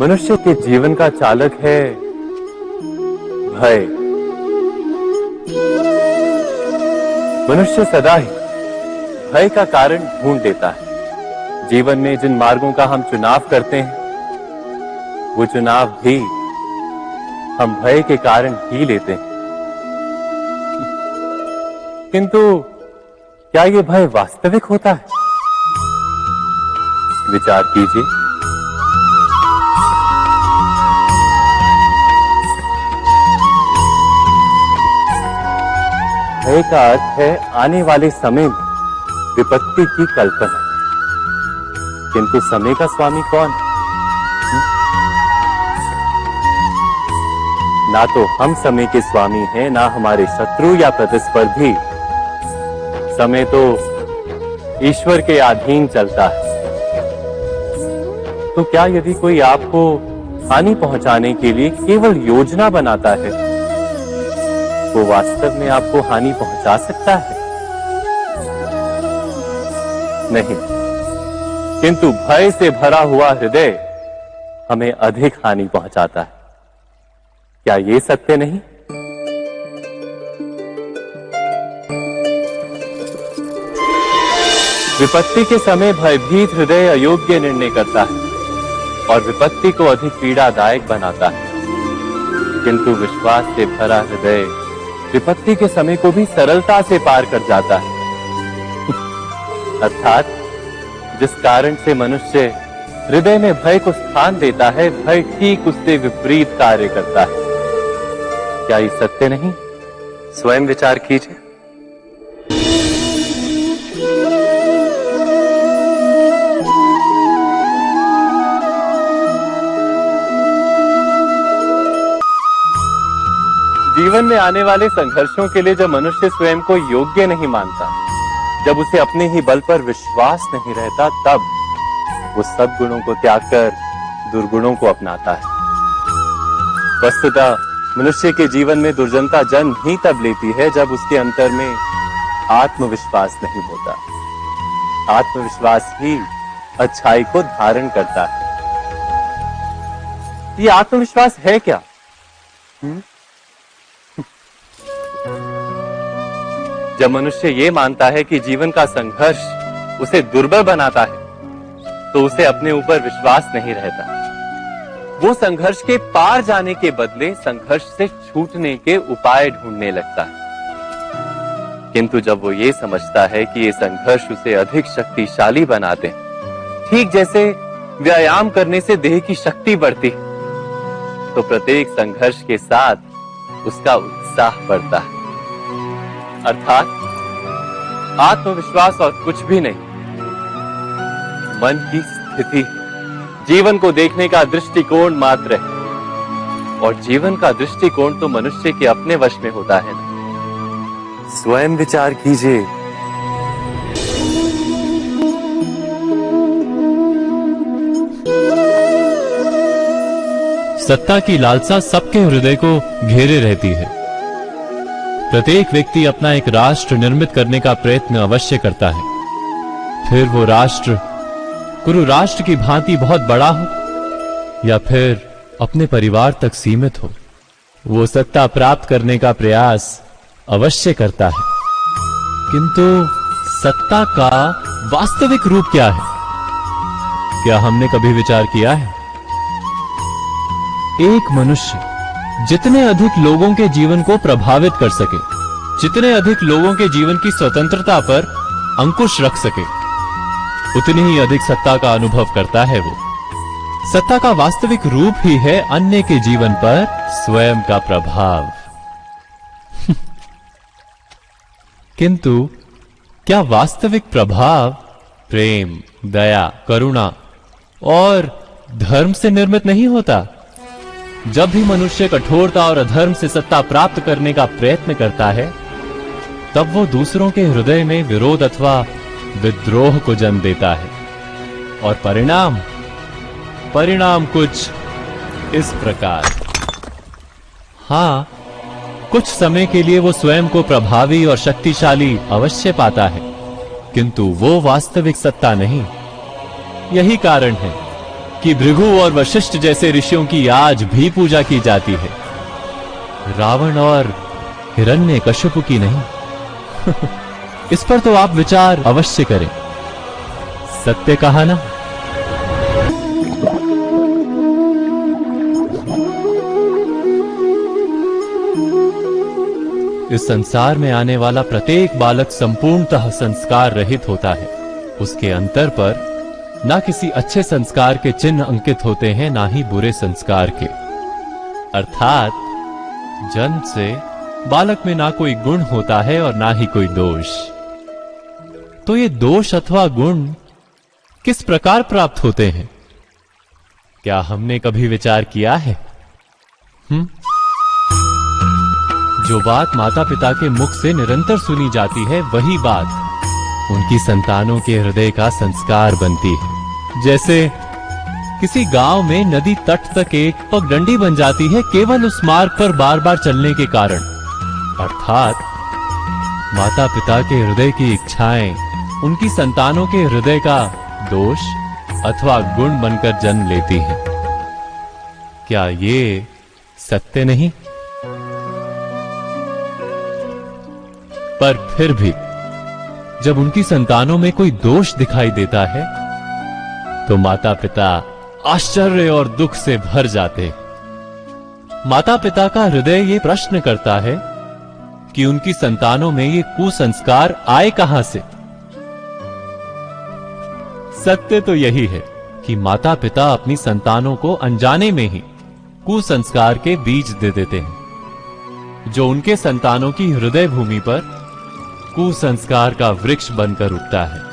मनुष्य के जीवन का चालक है भय। मनुष्य सदा ही भय का कारण ढूंढ लेता है। जीवन में जिन मार्गों का हम चुनाव करते हैं वो चुनाव भी हम भय के कारण ही लेते हैं। किंतु क्या ये भय वास्तविक होता है? विचार कीजिए। भय का अर्थ है आने वाले समय में विपत्ति की कल्पना। किंतु समय का स्वामी कौन है? ना तो हम समय के स्वामी हैं, ना हमारे शत्रु या प्रतिस्पर्धी। समय तो ईश्वर के अधीन चलता है। तो क्या यदि कोई आपको हानि पहुंचाने के लिए केवल योजना बनाता है, वो वास्तव में आपको हानि पहुंचा सकता है? नहीं। किंतु भय से भरा हुआ हृदय हमें अधिक हानि पहुंचाता है। क्या ये सत्य नहीं? विपत्ति के समय भयभीत हृदय अयोग्य निर्णय करता है और विपत्ति को अधिक पीड़ादायक बनाता है। किंतु विश्वास से भरा हृदय विपत्ति के समय को भी सरलता से पार कर जाता है। अर्थात जिस कारण से मनुष्य हृदय में भय को स्थान देता है, भय ठीक उससे विपरीत कार्य करता है। क्या ये सत्य नहीं? स्वयं विचार कीजिए। जीवन में आने वाले संघर्षों के लिए जब मनुष्य स्वयं को योग्य नहीं मानता, जब उसे अपने ही बल पर विश्वास नहीं रहता, तब वो सब गुणों को त्याग कर दुर्गुणों को अपनाता है। वस्तुतः मनुष्य के जीवन में दुर्जनता जन्म ही तब लेती है जब उसके अंतर में आत्मविश्वास नहीं होता। आत्मविश्वास ही अच्छाई को धारण करता है। ये आत्मविश्वास है क्या? जब मनुष्य ये मानता है कि जीवन का संघर्ष उसे दुर्बल बनाता है, तो उसे अपने ऊपर विश्वास नहीं रहता। वो संघर्ष के पार जाने के बदले संघर्ष से छूटने के उपाय ढूंढने लगता है। किंतु जब वो ये समझता है कि ये संघर्ष उसे अधिक शक्तिशाली बनाते हैं, ठीक जैसे व्यायाम करने से देह की शक्ति बढ़ती है, तो प्रत्येक संघर्ष के साथ उसका उत्साह बढ़ता है। अर्थात आत्मविश्वास और कुछ भी नहीं, मन की स्थिति, जीवन को देखने का दृष्टिकोण मात्र है। और जीवन का दृष्टिकोण तो मनुष्य के अपने वश में होता है ना। स्वयं विचार कीजिए। सत्ता की लालसा सबके हृदय को घेरे रहती है। प्रत्येक व्यक्ति अपना एक राष्ट्र निर्मित करने का प्रयत्न अवश्य करता है। फिर वो राष्ट्र कुरु राष्ट्र की भांति बहुत बड़ा हो या फिर अपने परिवार तक सीमित हो, वो सत्ता प्राप्त करने का प्रयास अवश्य करता है। किंतु सत्ता का वास्तविक रूप क्या है? क्या हमने कभी विचार किया है? एक मनुष्य जितने अधिक लोगों के जीवन को प्रभावित कर सके, जितने अधिक लोगों के जीवन की स्वतंत्रता पर अंकुश रख सके, उतनी ही अधिक सत्ता का अनुभव करता है वो। सत्ता का वास्तविक रूप ही है अन्य के जीवन पर स्वयं का प्रभाव। किंतु क्या वास्तविक प्रभाव प्रेम, दया, करुणा और धर्म से निर्मित नहीं होता? जब भी मनुष्य कठोरता और अधर्म से सत्ता प्राप्त करने का प्रयत्न करता है, तब वो दूसरों के हृदय में विरोध अथवा विद्रोह को जन्म देता है। और परिणाम कुछ इस प्रकार। हां, कुछ समय के लिए वो स्वयं को प्रभावी और शक्तिशाली अवश्य पाता है, किंतु वो वास्तविक सत्ता नहीं। यही कारण है कि भृगु और वशिष्ठ जैसे ऋषियों की आज भी पूजा की जाती है, रावण और हिरण्यकश्यप की नहीं। इस पर तो आप विचार अवश्य करें। सत्य कहा ना। इस संसार में आने वाला प्रत्येक बालक संपूर्णतः संस्कार रहित होता है। उसके अंतर पर ना किसी अच्छे संस्कार के चिन्ह अंकित होते हैं, ना ही बुरे संस्कार के। अर्थात जन्म से बालक में ना कोई गुण होता है और ना ही कोई दोष। तो ये दोष अथवा गुण किस प्रकार प्राप्त होते हैं, क्या हमने कभी विचार किया है? जो बात माता पिता के मुख से निरंतर सुनी जाती है, वही बात उनकी संतानों के हृदय का संस्कार बनती है। जैसे किसी गांव में नदी तट तक एक पगडंडी बन जाती है केवल उस मार्ग पर बार बार चलने के कारण। अर्थात माता पिता के हृदय की इच्छाएं उनकी संतानों के हृदय का दोष अथवा गुण बनकर जन्म लेती हैं। क्या ये सत्य नहीं? पर फिर भी जब उनकी संतानों में कोई दोष दिखाई देता है तो माता पिता आश्चर्य और दुख से भर जाते। माता पिता का हृदय ये प्रश्न करता है कि उनकी संतानों में ये कुसंस्कार आए कहां से। सत्य तो यही है कि माता पिता अपनी संतानों को अनजाने में ही कुसंस्कार के बीज दे देते हैं, जो उनके संतानों की हृदय भूमि पर कुसंस्कार का वृक्ष बनकर उगता है।